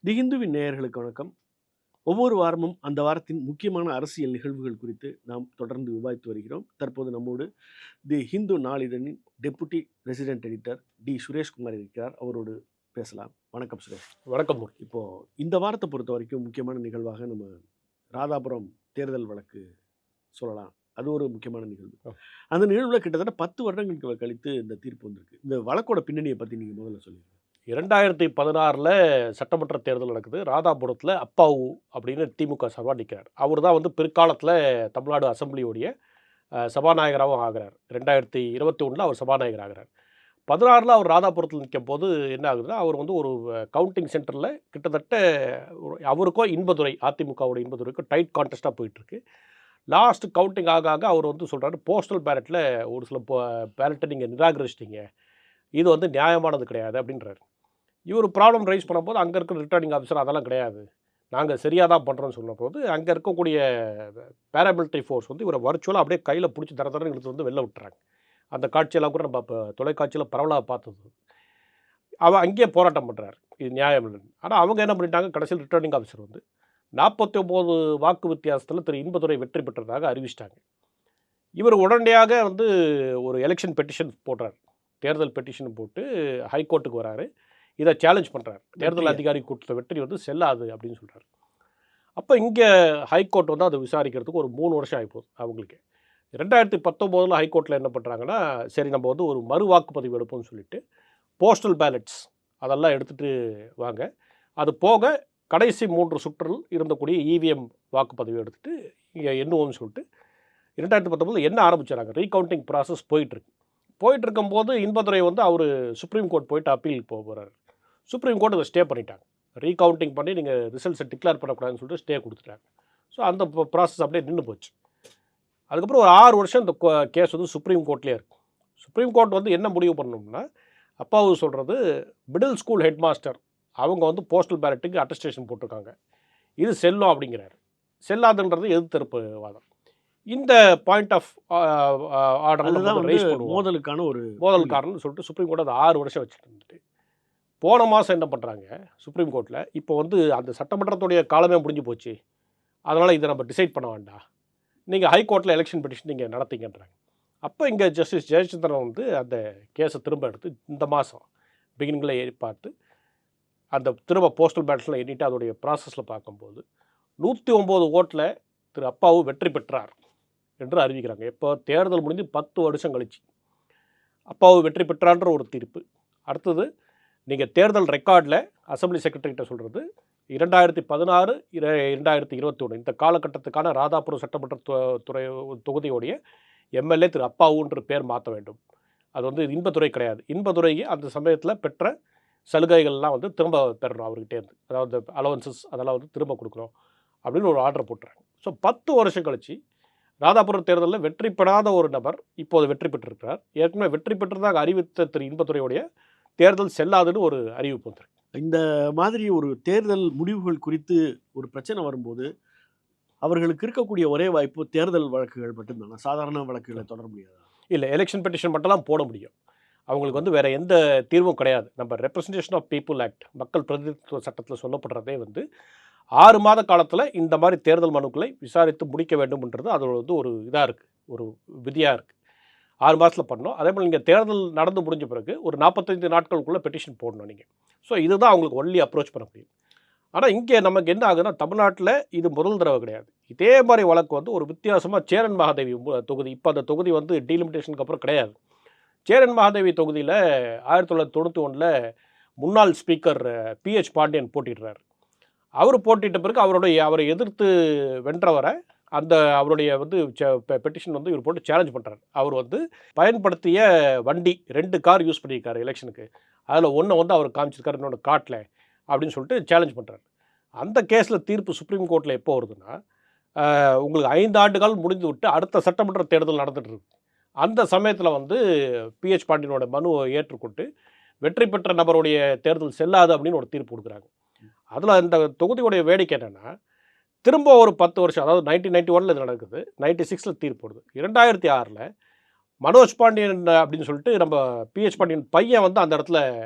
தி ஹிந்துவின் நேயர்களுக்கு வணக்கம். ஒவ்வொரு வாரமும் அந்த வாரத்தின் முக்கியமான அரசியல் நிகழ்வுகள் குறித்து நாம் தொடர்ந்து விவாதித்து வருகிறோம். தற்போது நம்மோடு தி ஹிந்து நாளிதழின் deputy resident editor T. Suresh Kumar இருக்கிறார். அவரோடு பேசலாம். வணக்கம் சுரேஷ். வணக்கம் மூர்த்தி. இப்போ இந்த வாரத்தை பொறுத்த வரைக்கும் முக்கியமான நிகழ்வாக நம்ம ராதாபுரம் தேர்தல் வழக்கு சொல்லலாம். அது ஒரு முக்கியமான நிகழ்வு. அந்த நிகழ்வில் கிட்டத்தட்ட 10 வருடங்களுக்கு கழித்து இந்த தீர்ப்பு வந்திருக்கு. இந்த வழக்கோட பின்னணியை பற்றி நீங்கள் முதல்ல சொல்லுங்கள். 2016 சட்டமன்ற தேர்தல் நடக்குது. ராதாபுரத்தில் அப்பாவு அப்படின்னு திமுக சார்பாக நிற்கிறார். அவர் தான் வந்து பிற்காலத்தில் தமிழ்நாடு அசெம்பிளியோடைய சபாநாயகராகவும் ஆகிறார். 2021 அவர் சபாநாயகர் ஆகிறார். 16 அவர் ராதாபுரத்தில் நிற்கும் போது என்ன ஆகுதுன்னா, அவர் வந்து ஒரு கவுண்டிங் சென்டரில் கிட்டத்தட்ட அவருக்கும் இன்பதுரை, அதிமுகவோட இன்பதுரைக்கும் டைட் கான்டெஸ்ட்டாக போயிட்டுருக்கு. லாஸ்ட் கவுண்டிங் ஆக ஆக அவர் வந்து சொல்கிறாரு, போஸ்டல் பேலட்டில் ஒரு சில பேலட்டை நீங்கள் நிராகரிச்சிட்டீங்க, இது வந்து நியாயமானது கிடையாது அப்படின்றாரு. இவர் ப்ராப்ளம் ரைஸ் பண்ணும்போது அங்கே இருக்கிற ரிட்டர்னிங் ஆஃபீஸர் அதெல்லாம் கிடையாது, நாங்கள் சரியாக தான் பண்ணுறோன்னு சொன்னபோது அங்கே இருக்கக்கூடிய பேராமிலிட்டரி ஃபோர்ஸ் வந்து இவரை வர்ச்சுவலாக அப்படியே கையில் பிடிச்சி தரன்னு எடுத்து வந்து வெளில விட்டுறாங்க. அந்த காட்சியெல்லாம் கூட நம்ம இப்போ தொலைக்காட்சியில் பரவலாக பார்த்தது. அவன் அங்கேயே போராட்டம் பண்ணுறாரு, இது நியாயம் இல்லைன்னு. ஆனால் அவங்க என்ன பண்ணிட்டாங்க, கடைசியில் ரிட்டர்னிங் ஆஃபீஸர் வந்து 49 வாக்கு வித்தியாசத்தில் திரு இன்பதுரை வெற்றி பெற்றதாக அறிவிச்சிட்டாங்க. இவர் உடனடியாக வந்து ஒரு எலெக்ஷன் பெட்டிஷன் போடுறார். தேர்தல் பெட்டிஷன் போட்டு ஹைகோர்ட்டுக்கு வராரு. இதை சேலஞ்ச் பண்ணுறாரு. தேர்தல் அதிகாரி கொடுத்த வெற்றி வந்து செல்லாது அப்படின்னு சொல்கிறார். அப்போ இங்கே ஹைகோர்ட் வந்து அதை விசாரிக்கிறதுக்கு ஒரு 3 வருஷம் ஆகிப்போகுது அவங்களுக்கு. 2019 ஹைகோர்ட்டில் என்ன பண்ணுறாங்கன்னா, சரி நம்ம வந்து ஒரு மறு வாக்குப்பதிவு எடுப்போம்னு சொல்லிட்டு போஸ்டல் பேலட்ஸ் அதெல்லாம் எடுத்துகிட்டு வாங்க, அது போக கடைசி 3 சுற்றில் இருந்தக்கூடிய இவிஎம் வாக்குப்பதிவு எடுத்துகிட்டு இங்கே எண்ணுவோம்னு சொல்லிட்டு 2019 என்ன ஆரம்பிச்சாங்க. ரீகவுண்டிங் ப்ராசஸ் போயிட்டுருக்கும்போது இன்பதுரை வந்து அவர் சுப்ரீம் கோர்ட் போயிட்டு அப்பீல் போகிறார். சுப்ரீம் கோர்ட் அதை ஸ்டே பண்ணிட்டாங்க. ரீகவுண்டிங் பண்ணி நீங்கள் ரிசல்ட்ஸை டிக்ளேர் பண்ணக்கூடாதுன்னு சொல்லிட்டு ஸ்டே கொடுத்துட்டாங்க. ஸோ அந்த ப்ராசஸ் அப்படியே நின்று போச்சு. அதுக்கப்புறம் ஒரு 6 வருஷம் இந்த கேஸ் வந்து சுப்ரீம் கோர்ட்லேயே இருக்குது. சுப்ரீம் கோர்ட் வந்து என்ன முடிவு பண்ணணும்னா, அப்பாவு சொல்கிறது, மிடில் ஸ்கூல் ஹெட் மாஸ்டர் அவங்க வந்து போஸ்டல் பேலட்டுக்கு அட்டஸ்டேஷன் போட்டிருக்காங்க, இது செல்லும் அப்படிங்கிறாரு. செல்லாதுன்றது எதிர்த்தரப்பு வாதம். இந்த பாயிண்ட் ஆஃப் ஆர்டர் ரைஸ் பண்ணுவோம், மோதல் காரணம்னு சொல்லிட்டு சுப்ரீம் கோர்ட் அது 6 வருஷம் வச்சுட்டு இருந்துட்டு போன மாதம் என்ன பண்ணுறாங்க சுப்ரீம் கோர்ட்டில், இப்போ வந்து அந்த சட்டமன்றத்துடைய காலமே முடிஞ்சு போச்சு, அதனால் இதை நம்ம டிசைட் பண்ண வேண்டாம், நீங்கள் ஹைகோர்ட்டில் எலெக்ஷன் பெட்டிஷன் நீங்கள் நடத்திங்கன்றாங்க. அப்போ இங்கே ஜஸ்டிஸ் ஜெயச்சந்திரன் வந்து அந்த கேஸை திரும்ப எடுத்து இந்த மாதம் பிகினிங்கில் பார்த்து அந்த திரும்ப போஸ்டல் பேலட்ஸில் எண்ணிட்டு அதோடைய ப்ராசஸில் பார்க்கும்போது 109 ஓட்டில் திரு அப்பாவு வெற்றி பெற்றார் என்று அறிவிக்கிறாங்க. இப்போ தேர்தல் முடிஞ்சு 10 வருஷம் கழிச்சு அப்பாவு வெற்றி பெற்றான்ற ஒரு தீர்ப்பு. அடுத்தது நீங்கள் தேர்தல் ரெக்கார்டில் அசம்பிளி செக்ரட்டரிகிட்ட சொல்கிறது 2016 2021 இந்த காலகட்டத்துக்கான ராதாபுரம் சட்டமன்ற தொகுதியோடைய எம்எல்ஏ திரு அப்பாவுன்ற பேர் மாற்ற வேண்டும். அது வந்து இன்பதுரை கிடையாது. இன்பதுரைக்கு அந்த சமயத்தில் பெற்ற சலுகைகள்லாம் வந்து திரும்ப பெறணும் அவர்கிட்டேருந்து, அதாவது அலவன்சஸ் அதெல்லாம் வந்து திரும்ப கொடுக்குறோம் அப்படின்னு ஒரு ஆர்டர் போட்டுறாங்க. ஸோ 10 வருஷம் கழிச்சு ராதாபுரம் தேர்தலில் வெற்றி பெறாத ஒரு நபர் இப்போது வெற்றி பெற்றிருக்கிறார். ஏற்கனவே வெற்றி பெற்றதாக அறிவித்த திரு இன்பதுரையுடைய தேர்தல் செல்லாதுன்னு ஒரு அறிவிப்பு வந்துருக்கு. இந்த மாதிரி ஒரு தேர்தல் முடிவுகள் குறித்து ஒரு பிரச்சனை வரும்போது அவர்களுக்கு இருக்கக்கூடிய ஒரே வாய்ப்பு தேர்தல் வழக்குகள் மட்டும்தானா? சாதாரண வழக்குகளை தொடர முடியாதா? இல்லை, எலெக்ஷன் பெட்டிஷன் மட்டும் தான் போட முடியும். அவங்களுக்கு வந்து வேறு எந்த தீர்வும் கிடையாது. நம்ம ரெப்ரசன்டேஷன் ஆஃப் பீப்புள் ஆக்ட், மக்கள் பிரதிநிதித்துவ சட்டத்தில் சொல்லப்படுறதே வந்து 6 மாத காலத்தில் இந்த மாதிரி தேர்தல் மனுக்களை விசாரித்து முடிக்க வேண்டும்ன்றது அதோட வந்து ஒரு இதாக இருக்குது, ஒரு விதியாக இருக்குது. 6 மாதத்தில் பண்ணணும். அதே போல் நீங்கள் தேர்தல் நடந்து முடிஞ்ச பிறகு ஒரு 45 நாட்களுக்குள்ளே பெட்டிஷன் போடணும் நீங்கள். ஸோ இதுதான் அவங்களுக்கு ஒன்லி அப்ரோச் பண்ண முடியும். ஆனால் இங்கே நமக்கு என்ன ஆகுதுன்னா, தமிழ்நாட்டில் இது முதல் தடவை கிடையாது. இதே மாதிரி வழக்கு வந்து ஒரு வித்தியாசமாக சேரன் மகாதேவி தொகுதி, இப்போ அந்த தொகுதி வந்து டீலிமிட்டேஷனுக்கு அப்புறம் கிடையாது. சேரன் மகாதேவி தொகுதியில் 1991 முன்னாள் ஸ்பீக்கர் பிஹெச் பாண்டியன் போட்டிடுறார். அவர் போட்டிட்ட பிறகு அவரை எதிர்த்து வென்றவரை அந்த அவருடைய வந்து பெட்டிஷன் வந்து இவர் போட்டு சேலஞ்ச் பண்ணுறாரு. அவர் வந்து பயன்படுத்திய வண்டி 2 கார் யூஸ் பண்ணியிருக்காரு எலெக்ஷனுக்கு, அதில் ஒன்று வந்து அவர் காமிச்சிருக்காரு, இன்னொன்று காட்டல அப்படின்னு சொல்லிட்டு சேலஞ்ச் பண்ணுறாரு. அந்த கேஸில் தீர்ப்பு சுப்ரீம் கோர்ட்டில் எப்போ வருதுன்னா, உங்களுக்கு 5 ஆண்டுகள் முடிந்து விட்டு அடுத்த சட்டமன்ற தேர்தல் நடந்துட்டு இருக்கு. அந்த சமயத்தில் வந்து பிஹெச் பாண்டியனோட மனுவை ஏற்றுக்கொண்டு வெற்றி பெற்ற நபருடைய தேர்தல் செல்லாது அப்படின்னு ஒரு தீர்ப்பு கொடுக்குறாங்க. அதில் இந்த தொகுதியுடைய வேடிக்கை என்னென்னா, திரும்ப ஒரு 10 வருஷம், அதாவது 1991 இது நடக்குது, 96 தீர்ப்பு வருது. 2006 மனோஜ் பாண்டியன் அப்படின்னு சொல்லிட்டு நம்ம பிஹெச் பாண்டியன் பையன் வந்து அந்த இடத்துல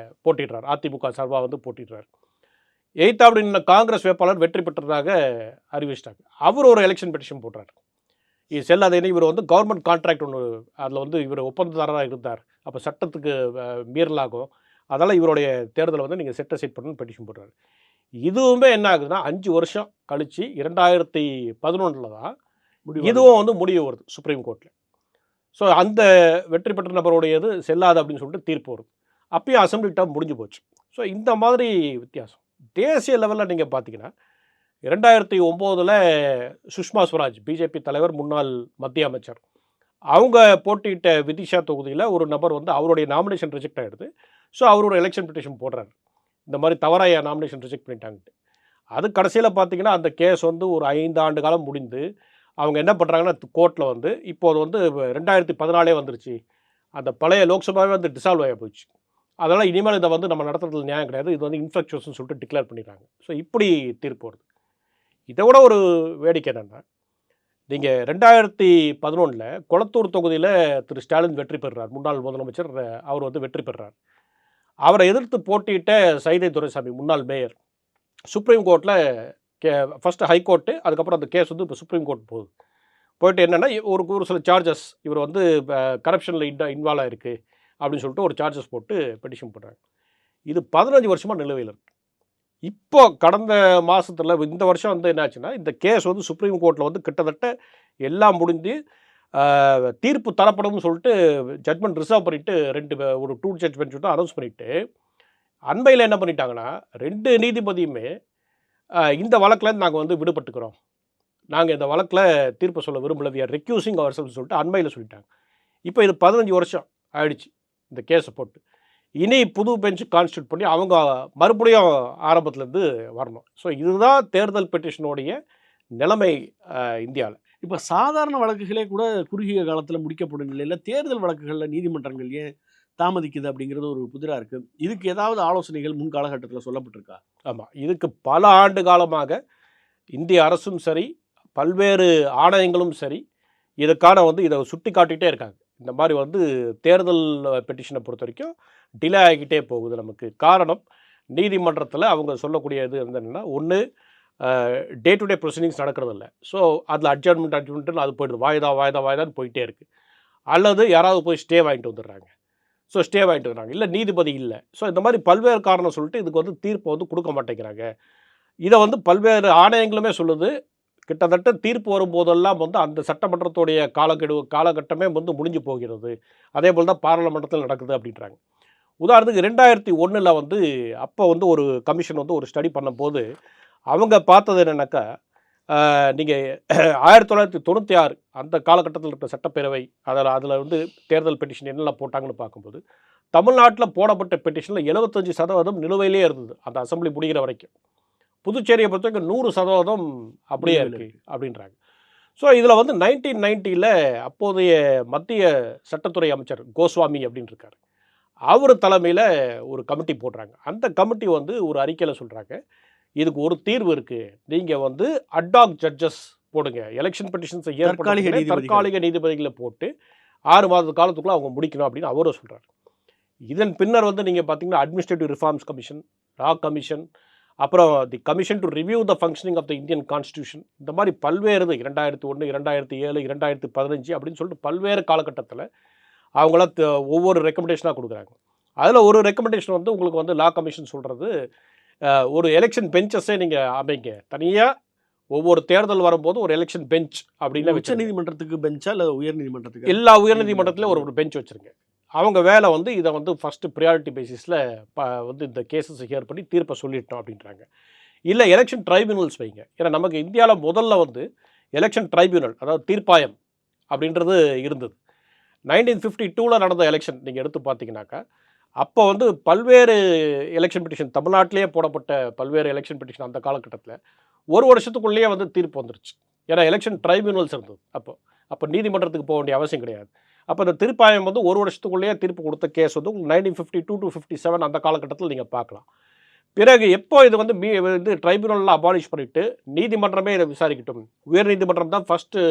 போட்டிடுறார், அதிமுக சார்பாக வந்து போட்டிடுறார். எய்த்தாப்டி நின்ன காங்கிரஸ் வேட்பாளர் வெற்றி பெற்றதாக அறிவிச்சிட்டாங்க. அவர் ஒரு எலெக்ஷன் பெட்டிஷன் போடுறாரு. இது செல்லாது. ஏன்னா இவர் வந்து கவர்மெண்ட் கான்ட்ராக்ட் ஒன்று, அதில் வந்து இவர் ஒப்பந்ததாரராக இருந்தார். அப்போ சட்டத்துக்கு மீறலாகும். அதனால் இவருடைய தேர்தலை வந்து நீங்கள் செட் அசைட் பண்ணணும்னு பெட்டிஷன் போடுறாரு. இதுவுமே என்ன ஆகுதுன்னா 5 வருஷம் கழிச்சு 2011 தான் இதுவும் வந்து முடிவு வருது சுப்ரீம் கோர்ட்டில். ஸோ அந்த வெற்றி பெற்ற நபருடையது செல்லாது அப்படின்னு சொல்லிட்டு தீர்ப்பு வருது. அப்பயும் அசம்பிளி டேர்ம் முடிஞ்சு போச்சு. ஸோ இந்த மாதிரி வித்தியாசம். தேசிய லெவலில் நீங்கள் பார்த்தீங்கன்னா 2009 சுஷ்மா ஸ்வராஜ், பிஜேபி தலைவர், முன்னாள் மத்திய அமைச்சர், அவங்க போட்டியிட்ட விதிஷா தொகுதியில் ஒரு நபர் வந்து அவருடைய நாமினேஷன் ரிஜெக்ட் ஆகிடுது. ஸோ அவர் ஒரு எலெக்ஷன் பெட்டிஷன் போடுறாரு, இந்த மாதிரி தவறாக நாமினேஷன் ரிஜெக்ட் பண்ணிட்டாங்கட்டு. அது கடைசியில் பார்த்தீங்கன்னா அந்த கேஸ் வந்து ஒரு 5 ஆண்டு காலம் முடிந்து அவங்க என்ன பண்ணுறாங்கன்னா கோர்ட்டில் வந்து இப்போது வந்து 2014 வந்துருச்சு, அந்த பழைய லோக்சபாவே வந்து டிசால்வ் ஆகி போச்சு. அதனால் இனிமேல் இதை வந்து நம்ம நடத்துறதுல நியாயம் கிடையாது, இது வந்து இன்ஃப்ளக்சுவஸ்ன்னு சொல்லிட்டு டிக்ளேர் பண்ணிடுறாங்க. ஸோ இப்படி தீர்ப்பு வருது. இதை விட ஒரு வேடிக்கை என்னென்னா, நீங்கள் 2011 கொளத்தூர் தொகுதியில் திரு ஸ்டாலின் வெற்றி பெறுறார். முன்னாள் முதலமைச்சர் அவர் வந்து வெற்றி பெறுறார். அவரை எதிர்த்து போட்டியிட்ட சைதை துரைசாமி, முன்னாள் மேயர், சுப்ரீம் கோர்ட்டில் ஃபஸ்ட்டு ஹைகோர்ட்டு, அதுக்கப்புறம் அந்த கேஸ் வந்து இப்போ சுப்ரீம் கோர்ட் போகுது. போயிட்டு என்னென்னா ஒரு சில சார்ஜஸ், இவர் வந்து கரப்ஷனில் இன்வால்வ் ஆகிருக்கு அப்படின்னு சொல்லிட்டு ஒரு சார்ஜஸ் போட்டு பெட்டிஷன் போடுறாங்க. இது 15 வருஷமாக நிலுவையில் இருக்குது. இப்போ கடந்த மாதத்தில் இந்த வருஷம் வந்து என்னாச்சுன்னா இந்த கேஸ் வந்து சுப்ரீம் கோர்ட்டில் வந்து கிட்டத்தட்ட எல்லாம் முடிஞ்சு தீர்ப்பு தரப்படும்னு சொல்லிட்டு ஜட்மெண்ட் ரிசர்வ் பண்ணிவிட்டு ஒரு 2 ஜட்ஜ் பெஞ்ச் வந்து அனௌன்ஸ் பண்ணிவிட்டு அண்மையில் என்ன பண்ணிட்டாங்கன்னா 2 நீதிபதியுமே இந்த வழக்கில் நாங்கள் வந்து விடுபட்டுக்கிறோம், நாங்கள் இந்த வழக்கில் தீர்ப்பு சொல்ல விரும்பல, வி ஆர் ரெக்யூசிங் அவர் செல்ஃப் சொல்லிட்டு அண்மையில் சொல்லிட்டாங்க. இப்போ இது 15 வருஷம் ஆயிடுச்சு இந்த கேஸை போட்டு. இனி புது பெஞ்ச் கான்ஸ்டியூட் பண்ணி அவங்க மறுபடியும் ஆரம்பத்துலேருந்து வரணும். ஸோ இதுதான் தேர்தல் பெட்டிஷனுடைய நிலைமை இந்தியாவில். இப்போ சாதாரண வழக்குகளே கூட குறுகிய காலத்தில் முடிக்கப்படும் நிலையில் தேர்தல் வழக்குகளில் நீதிமன்றங்கள் ஏன் தாமதிக்குது அப்படிங்கிறது ஒரு புதிராக இருக்குது. இதுக்கு ஏதாவது ஆலோசனைகள் முன் காலகட்டத்தில் சொல்லப்பட்டிருக்கா? ஆமாம், இதுக்கு பல ஆண்டு காலமாக இந்திய அரசும் சரி, பல்வேறு ஆணையங்களும் சரி, இதுக்கான வந்து இதை சுட்டி காட்டிகிட்டே இருக்காங்க. இந்த மாதிரி வந்து தேர்தல் பெட்டிஷனை பொறுத்த வரைக்கும் டிலே ஆகிக்கிட்டே போகுது. நமக்கு காரணம் நீதிமன்றத்தில் அவங்க சொல்லக்கூடியது என்னென்னா, ஒன்று டே டு டே ப்ரொசீடிங்ஸ் நடக்கிறதில்ல. ஸோ அதில் அட்ஜர்மெண்ட்னு அது போய்டுது, வாய்தான்னு போயிட்டே இருக்குது. அல்லது யாராவது போய் ஸ்டே வாங்கிட்டு வந்துடுறாங்க. ஸோ ஸ்டே வாங்கிட்டு வர்றாங்க, இல்லை நீதிபதி இல்லை. ஸோ இந்த மாதிரி பல்வேறு காரணம் சொல்லிட்டு இதுக்கு வந்து தீர்ப்பை வந்து கொடுக்க மாட்டேங்கிறாங்க. இதை வந்து பல்வேறு ஆணையங்களுமே சொல்லுது. கிட்டத்தட்ட தீர்ப்பு வரும்போதெல்லாம் வந்து அந்த சட்டமன்றத்துடைய காலகட்டமே வந்து முடிஞ்சு போகிறது. அதே போல் தான் பாராளுமன்றத்தில் நடக்குது அப்படின்றாங்க. உதாரணத்துக்கு 2001 வந்து அப்போ வந்து ஒரு கமிஷன் வந்து ஒரு ஸ்டடி பண்ணும்போது அவங்க பார்த்தது என்னென்னாக்கா, நீங்கள் 1996 அந்த காலகட்டத்தில் இருக்கிற சட்டப்பேரவை அதில் வந்து தேர்தல் பெட்டிஷன் என்னெல்லாம் போட்டாங்கன்னு பார்க்கும்போது தமிழ்நாட்டில் போடப்பட்ட பெட்டிஷனில் 75% நிலுவையிலே இருந்தது அந்த அசம்பிளி முடிகிற வரைக்கும். புதுச்சேரியை பொறுத்த வரைக்கும் 100% அப்படியே இருக்குது அப்படின்றாங்க. ஸோ இதில் வந்து 1990 அப்போதைய மத்திய சட்டத்துறை அமைச்சர் கோஸ்வாமி அப்படின்னு இருக்கார். அவர் தலைமையில் ஒரு கமிட்டி போடுறாங்க. அந்த கமிட்டி வந்து ஒரு அறிக்கையில் சொல்கிறாங்க, இதுக்கு ஒரு தீர்வு இருக்குது, நீங்கள் வந்து அட்ஹாக் ஜட்ஜஸ் போடுங்க, எலெக்ஷன் பெட்டிஷன்ஸை தற்காலிக நீதிபதிகளை போட்டு 6 மாத காலத்துக்குள்ளே அவங்க முடிக்கணும் அப்படின்னு அவரும் சொல்கிறார். இதன் பின்னர் வந்து நீங்கள் பார்த்தீங்கன்னா administrative reforms commission, law commission, அப்புறம் the commission to review the functioning of the Indian constitution, இந்த மாதிரி பல்வேறு 2001, 2007, 2015 அப்படின்னு சொல்லிட்டு பல்வேறு காலகட்டத்தில் அவங்களாம் ஒவ்வொரு ரெக்கமெண்டேஷனாக கொடுக்குறாங்க. அதில் ஒரு ரெக்கமெண்டேஷன் வந்து உங்களுக்கு வந்து லா கமிஷன் சொல்கிறது, ஒரு எலெக்ஷன் பெஞ்சஸே நீங்கள் அமைங்க, தனியாக ஒவ்வொரு தேர்தல் வரும்போது ஒரு எலெக்ஷன் பெஞ்ச் அப்படின்னு. உச்ச நீதிமன்றத்துக்கு பெஞ்சா இல்லை உயர் நீதிமன்றத்துக்கு? எல்லா உயர் நீதிமன்றத்திலும் ஒரு பெஞ்ச் வச்சுருங்க. அவங்க வேலை வந்து இதை வந்து ஃபஸ்ட்டு ப்ரியாரிட்டி பேசிஸில் வந்து இந்த கேஸஸ் ஹியர் பண்ணி தீர்ப்பை சொல்லிட்டோம் அப்படின்றாங்க. இல்லை எலெக்ஷன் ட்ரைபியூனல்ஸ் வைங்க. ஏன்னா நமக்கு இந்தியாவில் முதல்ல வந்து எலெக்ஷன் ட்ரைபியூனல், அதாவது தீர்ப்பாயம் அப்படின்றது இருந்தது. 1952 நடந்த எலெக்ஷன் நீங்கள் எடுத்து பார்த்தீங்கன்னாக்கா, அப்போ வந்து பல்வேறு எலெக்ஷன் பெட்டிஷன் தமிழ்நாட்டிலேயே போடப்பட்ட பல்வேறு எலெக்ஷன் பெட்டிஷன் அந்த காலகட்டத்தில் ஒரு வருஷத்துக்குள்ளேயே வந்து தீர்ப்பு வந்துருச்சு. ஏன்னா எலெக்ஷன் ட்ரைபியூனல்ஸ் இருந்தது. அப்போ நீதிமன்றத்துக்கு போக வேண்டிய அவசியம் கிடையாது. அப்போ இந்த தீர்ப்பாயம் வந்து ஒரு வருஷத்துக்குள்ளேயே தீர்ப்பு கொடுத்த கேஸ் வந்து 1952 to 57 அந்த காலகட்டத்தில் நீங்கள் பார்க்கலாம். பிறகு எப்போ இது வந்து இது ட்ரைபியூனல்லாம் அபாலிஷ் பண்ணிவிட்டு நீதிமன்றமே இதை விசாரிக்கட்டும், உயர் நீதிமன்றம் தான் ஃபஸ்ட்டு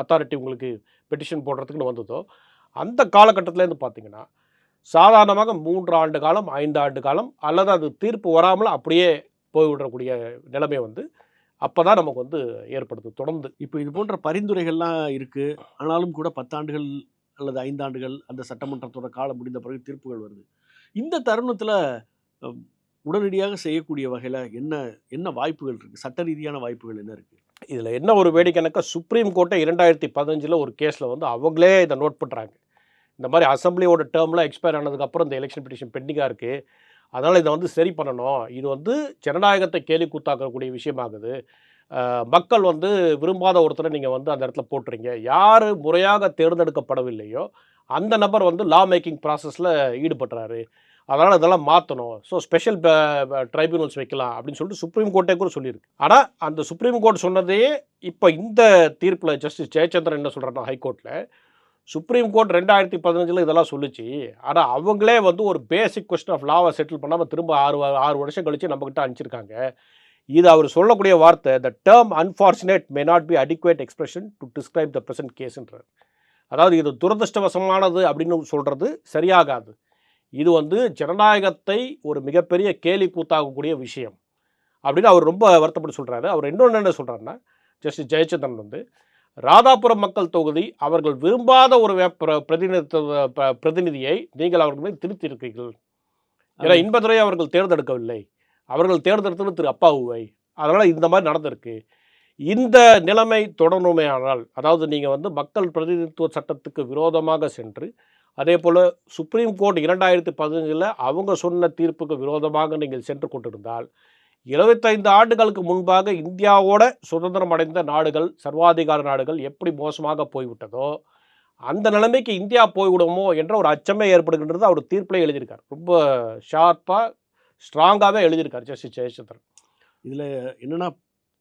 அத்தாரிட்டி உங்களுக்கு பெட்டிஷன் போடுறதுக்குன்னு வந்ததோ, அந்த காலகட்டத்திலேருந்து பார்த்தீங்கன்னா சாதாரணமாக 3 ஆண்டு காலம், 5 ஆண்டு காலம், அல்லது அது தீர்ப்பு வராமல் அப்படியே போய்விடக்கூடிய நிலைமை வந்து அப்போ தான் நமக்கு வந்து ஏற்படுது தொடர்ந்து. இப்போ இது போன்ற பரிந்துரைகள்லாம் இருக்கு. ஆனாலும் கூட 10 ஆண்டுகள் அல்லது 5 ஆண்டுகள் அந்த சட்டமன்றத்தோட காலம் முடிந்த பிறகு தீர்ப்புகள் வருது. இந்த தருணத்தில அ உடனடியாக செய்யக்கூடிய வகையில என்ன என்ன வாய்ப்புகள் இருக்கு? சட்ட ரீதியான வாய்ப்புகள் என்ன இருக்கு? இதில் என்ன ஒரு வேடிக்கைனாக்கா சுப்ரீம் கோர்ட்டை 2015 ஒரு கேஸில் வந்து அவங்களே இதை நோட் பண்ணுறாங்க. இந்த மாதிரி அசம்பிளியோட டேர்ம்லாம் எக்ஸ்பயர் ஆனதுக்கப்புறம் இந்த எலெக்ஷன் பெட்டிஷன் பெண்டிங்காக இருக்குது, அதனால் இதை வந்து சரி பண்ணணும், இது வந்து ஜனநாயகத்தை கேலி கூத்தாக்கக்கூடிய விஷயமாகுது, மக்கள் வந்து விரும்பாத ஒருத்தரை நீங்கள் வந்து அந்த இடத்துல போட்டுறீங்க, யார் முறையாக தேர்ந்தெடுக்கப்படவில்லையோ அந்த நபர் வந்து லா மேக்கிங் ப்ராசஸில் ஈடுபடுறாரு, அதனால் இதெல்லாம் மாற்றணும், ஸோ ஸ்பெஷல் ட்ரைபியூனல்ஸ் வைக்கலாம் அப்படின்னு சொல்லிட்டு சுப்ரீம் கோர்ட்டே கூட சொல்லியிருக்கு. ஆனால் அந்த சுப்ரீம் கோர்ட் சொன்னதையே இப்போ இந்த தீர்ப்பில் ஜஸ்டிஸ் ஜெயச்சந்திரன் என்ன சொல்கிறாருன்னா ஹைகோர்ட்டில், சுப்ரீம் கோர்ட் 2015 இதெல்லாம் சொல்லிச்சு, ஆனால் அவங்களே வந்து ஒரு பேசிக் கொஸ்டின் ஆஃப் லாவை செட்டில் பண்ணாமல் திரும்ப 6 வருஷம் கழித்து நம்மக்கிட்ட அனுப்பிச்சிருக்காங்க. இது அவர் சொல்லக்கூடிய வார்த்தை, the term unfortunate may not be adequate expression to describe the present கேஸ்ன்றார். அதாவது இது துரதிருஷ்டவசமானது அப்படின்னு சொல்கிறது சரியாகாது, இது வந்து ஜனநாயகத்தை ஒரு மிகப்பெரிய கேலி கூத்தாகக்கூடிய விஷயம் அப்படின்னு அவர் ரொம்ப வருத்தப்பட்டு சொல்கிறாரு. அவர் இன்னொன்று என்ன சொல்கிறாருன்னா, ஜஸ்டிஸ் ஜெயச்சந்திரன் வந்து ராதாபுரம் மக்கள் தொகுதி அவர்கள் விரும்பாத ஒரு பிரதிநிதியை நீங்கள் அவர்கள் மீது திருத்தியிருக்கிறீர்கள். ஏன்னா இன்பதுரை அவர்கள் தேர்ந்தெடுக்கவில்லை, அவர்கள் தேர்ந்தெடுத்தது திரு அப்பாவுவை, அதனால் இந்த மாதிரி நடந்திருக்கு. இந்த நிலைமை தொடரணுமே ஆனால், அதாவது நீங்கள் வந்து மக்கள் பிரதிநிதித்துவ சட்டத்துக்கு விரோதமாக சென்று, அதே போல் சுப்ரீம் கோர்ட் 2015 அவங்க சொன்ன தீர்ப்புக்கு விரோதமாக நீங்கள் சென்று கொண்டிருந்தால், 25 ஆண்டுகளுக்கு முன்பாக இந்தியாவோட சுதந்திரம் அடைந்த நாடுகள், சர்வாதிகார நாடுகள் எப்படி மோசமாக போய்விட்டதோ அந்த நிலைமைக்கு இந்தியா போய்விடுமோ என்ற ஒரு அச்சமே ஏற்படுகின்றது. அவர் தீர்ப்பிலே எழுதியிருக்கார், ரொம்ப ஷார்ப்பாக ஸ்ட்ராங்காகவே எழுதியிருக்கார் ஜஸ்டிஸ் ஜெயச்சந்திரன். இதில் என்னென்னா,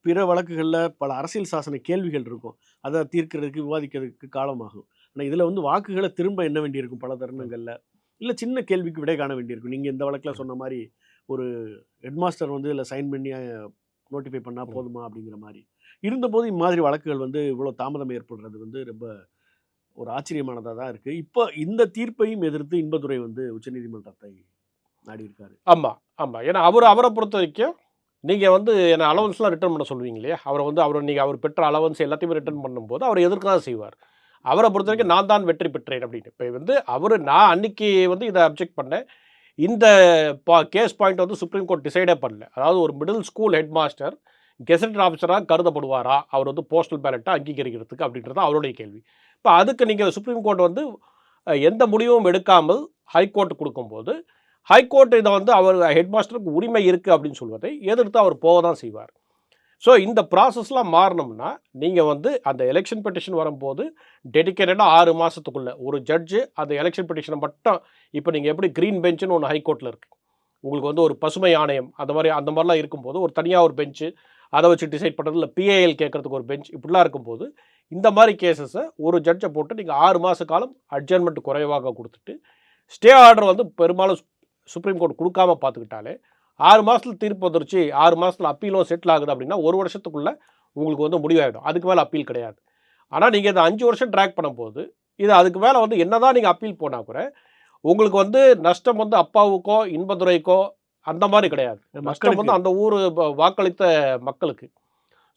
பிற வழக்குகளில் பல அரசியல் சாசன கேள்விகள் இருக்கும், அதை தீர்க்கிறதுக்கு விவாதிக்கிறதுக்கு காலமாகும். ஆனால் இதில் வந்து வாக்குகளை திரும்ப எண்ண வேண்டியிருக்கும் பல தருணங்களில், இல்லை சின்ன கேள்விக்கு விடை காண வேண்டியிருக்கும். நீங்கள் இந்த வழக்கில் சொன்ன மாதிரி ஒரு ஹெட்மாஸ்டர் வந்து இதில் சைன் பண்ணி நோட்டிஃபை பண்ணால் போதுமா அப்படிங்கிற மாதிரி இருந்தபோது இம்மாதிரி வழக்குகள் வந்து இவ்வளோ தாமதம் ஏற்படுறது வந்து ரொம்ப ஒரு ஆச்சரியமானதாக தான் இருக்குது. இப்போ இந்த தீர்ப்பையும் எதிர்த்து இன்பதுரை வந்து உச்சநீதிமன்றத்தை நாடி இருக்காரு. ஆமாம் ஆமாம், ஏன்னா அவரை பொறுத்த வரைக்கும் நீங்கள் வந்து என்ன அலவன்ஸ்லாம் ரிட்டர்ன் பண்ண சொல்லுவீங்க இல்லையா, நீங்கள் அவர் பெற்ற அலவன்ஸ் எல்லாத்தையுமே ரிட்டர்ன் பண்ணும்போது அவர் எதிர்க்க தான் செய்வார். அவரை பொறுத்த வரைக்கும் நான் தான் வெற்றி பெற்றேன் அப்படின்னு. இப்போ வந்து நான் அன்னைக்கு வந்து இதை அப்ஜெக்ட் பண்ணேன், இந்த கேஸ் பாயிண்ட் வந்து சுப்ரீம் கோர்ட் டிசைடே பண்ணல. அதாவது ஒரு middle school head master gazetted ஆஃபீஸராக கருதப்படுவாரா, அவர் வந்து போஸ்டல் பேலட்டை அங்கீகரிக்கிறதுக்கு அப்படின்றது அவருடைய கேள்வி. இப்போ அதுக்கு நீங்கள் சுப்ரீம் கோர்ட் வந்து எந்த முடிவும் எடுக்காமல் ஹைகோர்ட் கொடுக்கும்போது, ஹைகோர்ட் இதை வந்து அவர் ஹெட் மாஸ்டருக்கு உரிமை இருக்குது அப்படின்னு சொல்வதை எதிர்த்து அவர் போக தான் செய்வார். ஸோ இந்த ப்ராசஸ்லாம் மாறணும்னா நீங்கள் வந்து அந்த எலெக்ஷன் பெட்டிஷன் வரும்போது டெடிக்கேட்டடாக 6 மாதத்துக்குள்ளே ஒரு ஜட்ஜு அந்த எலெக்ஷன் பெட்டிஷனை மட்டும், இப்போ நீங்கள் எப்படி க்ரீன் பெஞ்சுன்னு ஒன்று ஹைகோர்ட்டில் இருக்குது, உங்களுக்கு வந்து ஒரு பசுமை ஆணையம் அந்த மாதிரிலாம் இருக்கும்போது ஒரு தனியாக ஒரு பெஞ்சு அதை வச்சு டிசைட் பண்ணுறது, இல்லை பிஏஎல் கேட்குறதுக்கு ஒரு பெஞ்ச், இப்படிலாம் இருக்கும்போது இந்த மாதிரி கேசஸை ஒரு ஜட்ஜை போட்டு நீங்கள் 6 மாத காலம் அட்ஜர்ன்மெண்ட் குறைவாக கொடுத்துட்டு, ஸ்டே ஆர்டர் வந்து பெரும்பாலும் சுப்ரீம் கோர்ட் கொடுக்காம பார்த்துக்கிட்டாலே 6 மாதத்தில் தீர்ப்பு வந்துருச்சு, 6 மாதத்தில் அப்பீலும் செட்டில் ஆகுது அப்படின்னா 1 வருஷத்துக்குள்ளே உங்களுக்கு வந்து முடிவாயிடும், அதுக்கு மேலே அப்பீல் கிடையாது. ஆனால் நீங்கள் இதை 5 வருஷம் ட்ராக் பண்ணும்போது இது அதுக்கு மேலே வந்து என்ன தான் நீங்கள் அப்பீல் போனால் கூட உங்களுக்கு வந்து நஷ்டம் வந்து அப்பாவுக்கோ இன்பதுரைக்கோ அந்த மாதிரி கிடையாது, நஷ்டம் வந்து அந்த ஊர் வாக்களித்த மக்களுக்கு.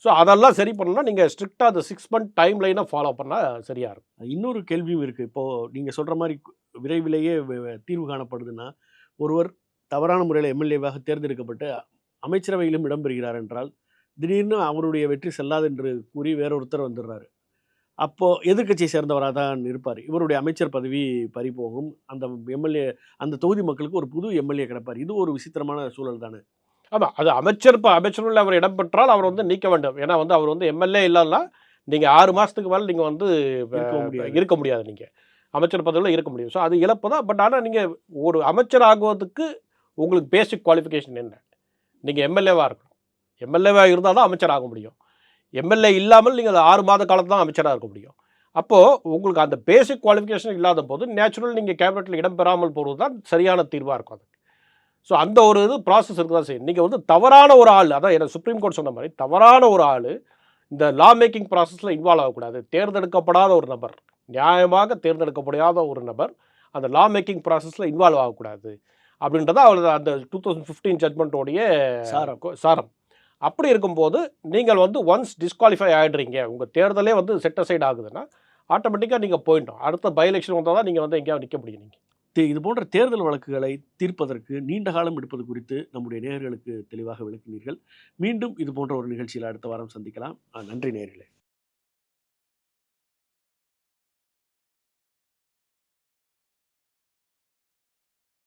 ஸோ அதெல்லாம் சரி பண்ணணும்னா நீங்கள் ஸ்ட்ரிக்டாக அந்த 6 மந்த் டைம் லைனை ஃபாலோ பண்ணால் சரியாக இருக்கும். இன்னொரு கேள்வியும் இருக்குது. இப்போது நீங்கள் சொல்கிற மாதிரி விரைவிலேயே தீர்வு காணப்படுதுன்னா, ஒருவர் தவறான முறையில் எம்எல்ஏவாக தேர்ந்தெடுக்கப்பட்டு அமைச்சரவையிலும் இடம்பெறுகிறார் என்றால், திடீர்னு அவருடைய வெற்றி செல்லாது என்று கூறி வேறொருத்தர் வந்துடுறாரு. அப்போது எதிர்க்கட்சியை சேர்ந்தவராக தான் இருப்பார், இவருடைய அமைச்சர் பதவி பறிபோகும், அந்த எம்எல்ஏ அந்த தொகுதி மக்களுக்கு ஒரு புது எம்எல்ஏ கிடைப்பார். இது ஒரு விசித்திரமான சூழல் தானே. ஆமாம், அது அமைச்சருள்ள அவர் இடம் பெற்றால் அவர் வந்து நீக்க வேண்டும். ஏன்னா வந்து அவர் வந்து எம்எல்ஏ இல்லைன்னா நீங்கள் 6 மாதத்துக்கு மேலே நீங்கள் வந்து இருக்க முடியாது, நீங்கள் அமைச்சர் பதவியில் இருக்க முடியும். ஸோ அது இழப்பு தான். பட் ஆனால் நீங்கள் ஒரு அமைச்சர் ஆகுவதற்கு உங்களுக்கு பேசிக் குவாலிஃபிகேஷன் என்ன, நீங்கள் எம்எல்ஏவாக இருக்கணும், எம்எல்ஏவாக இருந்தால் தான் அமைச்சர் ஆக முடியும். எம்எல்ஏ இல்லாமல் நீங்கள் 6 மாத காலத்து தான் அமைச்சராக இருக்க முடியும். அப்போது உங்களுக்கு அந்த பேசிக் குவாலிஃபிகேஷன் இல்லாத போது நேச்சுரல் நீங்கள் கேபினெட்டில் இடம் பெறாமல் போகிறது தான் சரியான தீர்வாக இருக்கும் அதுக்கு. ஸோ அந்த ஒரு இது ப்ராசஸ் இருக்க தான் செய்யும். நீங்கள் வந்து தவறான ஒரு ஆள், அதான் என்ன சுப்ரீம் கோர்ட் சொன்ன மாதிரி தவறான ஒரு ஆள் இந்த லா மேக்கிங் ப்ராசஸில் இன்வால்வ் ஆகக்கூடாது. தேர்ந்தெடுக்கப்படாத ஒரு நபர், நியாயமாக தேர்ந்தெடுக்கப்படாத ஒரு நபர் அந்த லா மேக்கிங் ப்ராசஸில் இன்வால்வ் ஆகக்கூடாது. அப்படின்றத அவர் அந்த 2015 ஜட்மெண்ட்டோடைய சாரம். சாரம். அப்படி இருக்கும்போது நீங்கள் வந்து ஒன்ஸ் டிஸ்குவாலிஃபை ஆகிடுறீங்க, உங்கள் தேர்தலே வந்து செட் அசைட் ஆகுதுன்னா ஆட்டோமேட்டிக்காக நீங்கள் போயிடணும். அடுத்த பை எலெக்ஷன் வந்தால் தான் நீங்கள் வந்து எங்கேயாவது நிற்க முடியும். நீங்கள் இது போன்ற தேர்தல் வழக்குகளை தீர்ப்பதற்கு நீண்ட காலம் எடுப்பது குறித்து நம்முடைய நேயர்களுக்கு தெளிவாக விளக்கினீர்கள். மீண்டும் இது போன்ற ஒரு நிகழ்ச்சியில் அடுத்த வாரம் சந்திக்கலாம். நன்றி நேயர்களே.